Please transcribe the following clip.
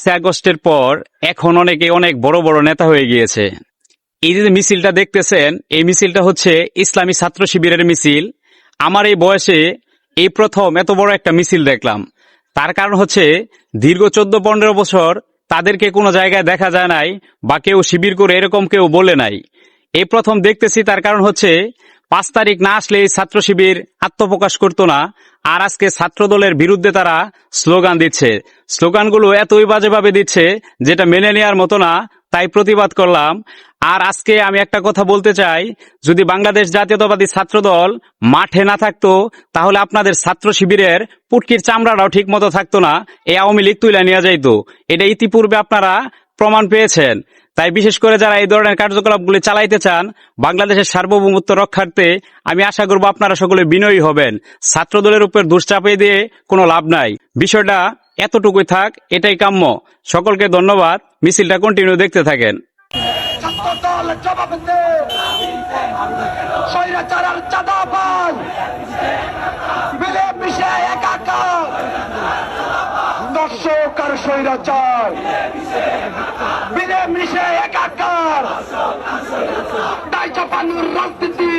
আগস্টের পর এখন অনেকে অনেক বড় বড় নেতা হয়ে গিয়েছে। এই যে মিছিলটা দেখতেছেন, এই মিছিলটা হচ্ছে ইসলামী ছাত্র শিবিরের মিছিল। আমার এই বয়সে এই প্রথম এত বড় একটা মিছিল দেখলাম। তার কারণ হচ্ছে দীর্ঘ 14-15 বছর তাদেরকে কোনো জায়গায় দেখা যায় নাই, বা কেউ শিবির করে এরকম কেউ বলে নাই। এই প্রথম দেখতেছি। তার কারণ হচ্ছে 5 তারিখ না আসলে এই ছাত্র শিবির আত্মপ্রকাশ করতো না, আর আজকে ছাত্র দলের বিরুদ্ধে তারা স্লোগান দিচ্ছে। স্লোগানগুলো এতই বাজেভাবে দিচ্ছে যেটা মেনে নেওয়ার মতো না, তাই প্রতিবাদ করলাম। আর আজকে আমি একটা কথা বলতে চাই, যদি বাংলাদেশ জাতীয়তাবাদী ছাত্র দল মাঠে না থাকতো, তাহলে আপনাদের ছাত্র শিবিরের পুটকির চামড়াটাও ঠিক মতো থাকতো না, এই আওয়ামী লীগ তুলে নিয়ে যাইতো। এটা ইতিপূর্বে আপনারা প্রমাণ পেয়েছেন। তাই বিশেষ করে যারা এই ধরনের কার্যকলাপগুলি চালাইতে চান বাংলাদেশের সার্বভৌমত্ব রক্ষার্থে, আমি আশা করব আপনারা সকলে বিনয়ী হবেন। ছাত্র দলের উপর দোষ চাপিয়ে দিয়ে কোনো লাভ নাই। বিষয়টা এতটুকুই থাক, এটাই কাম্য। সকলকে ধন্যবাদ। মিছিলটা কন্টিনিউ দেখতে থাকেন। দর্শকার স্বৈরাচার মিলে মিশে একাকার দায় চাপানোর রাজনীতি